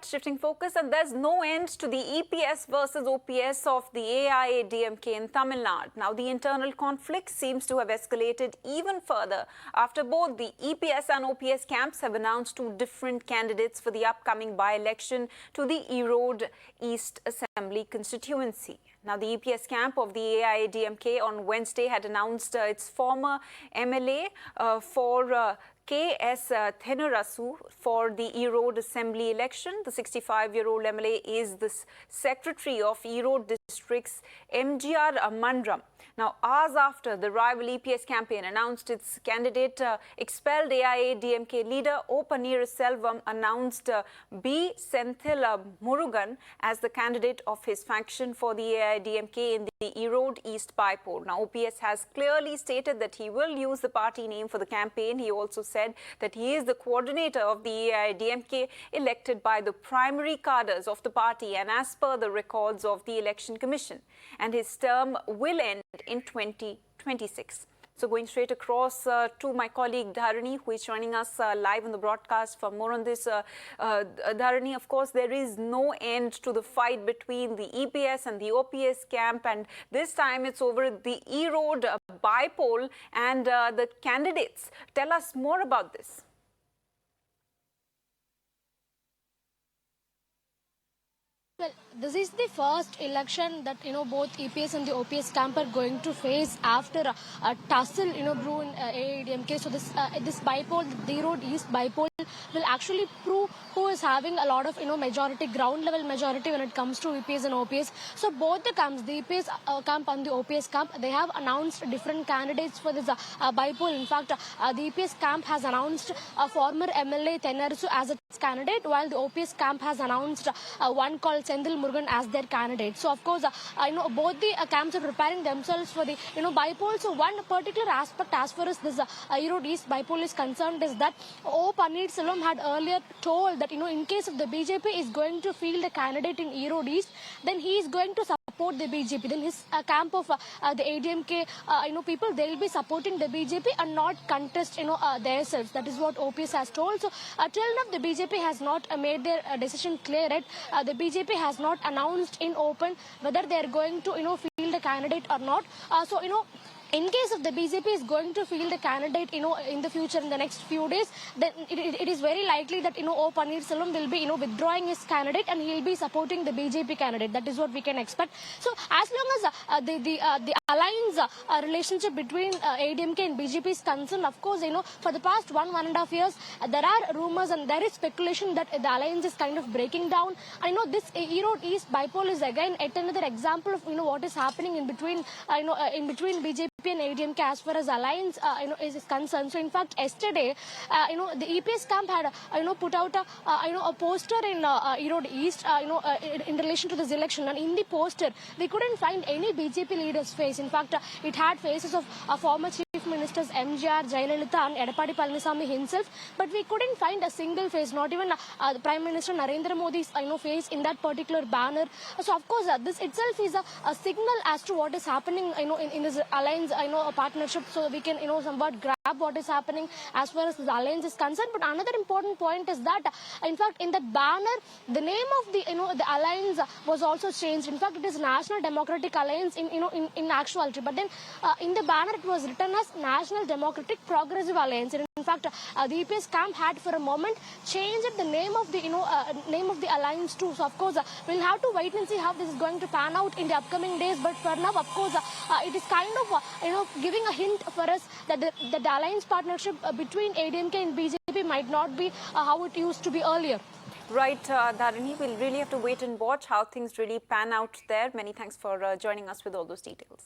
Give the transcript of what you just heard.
shifting focus, and there's no end to the EPS versus OPS of the AIADMK in Tamil Nadu. Now, the internal conflict seems to have escalated even further after both the EPS and OPS camps have announced two different candidates for the upcoming by-election to the Erode East Assembly constituency. Now, the EPS camp of the AIADMK on Wednesday had announced its former MLA for K.S. Thennarasu for the Erode Assembly election. The 65-year-old MLA is the secretary of Erode District's MGR Mandram. Now, hours after the rival EPS campaign announced its candidate, expelled AIADMK leader O. Selvam announced B. Senthil Murugan as the candidate of his faction for the AIADMK in the Erode East Bypoll. Now, OPS has clearly stated that he will use the party name for the campaign. He also said that he is the coordinator of the AIADMK elected by the primary cadres of the party and as per the records of the Election Commission. And his term will end in 2026. So going straight across to my colleague Dharani, who is joining us live on the broadcast for more on this. Dharani, of course, there is no end to the fight between the EPS and the OPS camp, and this time it's over the Erode Bypoll and the candidates. Tell us more about this. Well, this is the first election that, both EPS and the OPS camp are going to face after a tussle, brew in AIADMK. So this bypoll, the Erode East bypoll, will actually prove who is having a lot of, majority, ground level majority when it comes to EPS and OPS. So both the camps, the EPS camp and the OPS camp, they have announced different candidates for this bypoll. In fact, the EPS camp has announced a former MLA Thennarasu as its candidate, while the OPS camp has announced one called Senthil Murugan as their candidate. So of course, both the camps are preparing themselves for the bypoll. So one particular aspect as far as this Erode East bypoll is concerned is that O. Selvam had earlier told that in case if the BJP is going to field a candidate in Erode East, then he is going to support the BJP. Then his camp of the ADMK people, they will be supporting the BJP and not contest themselves. That is what OPS has told. So till now the BJP has not made their decision clear yet. The BJP has not announced in open whether they are going to field a candidate or not. In case of the BJP is going to field a candidate, in the future, in the next few days, then it is very likely that, O. Selvam will be, withdrawing his candidate and he will be supporting the BJP candidate. That is what we can expect. So, as long as the alliance relationship between ADMK and BJP is concerned, of course, for the past 1.5 years, there are rumors and there is speculation that the alliance is kind of breaking down. I know this Erode East bypoll is again yet another example of, what is happening in between, between BJP and ADMK as far as alliance is concerned. So in fact yesterday the EPS camp had put out a poster in Erode East in relation to this election, and in the poster we couldn't find any BJP leader's face. In fact it had faces of former Chief Ministers MGR, Jayalalitha and Edapadi Palaniswamy himself, but we couldn't find a single face, not even the Prime Minister Narendra Modi's face in that particular banner. So of course this itself is a signal as to what is happening in this alliance a partnership, so we can somewhat grab what is happening as far as the alliance is concerned. But another important point is that in fact in that banner the name of the the alliance was also changed. In fact it is National Democratic Alliance in actuality, but then in the banner it was written as National Democratic Progressive Alliance. And in fact the EPS camp had for a moment changed the name of the name of the alliance too. So of course we'll have to wait and see how this is going to pan out in the upcoming days. But for now, of course it is kind of giving a hint for us that the alliance partnership between ADMK and BJP might not be how it used to be earlier. Right, Dharani, we'll really have to wait and watch how things really pan out there. Many thanks for joining us with all those details.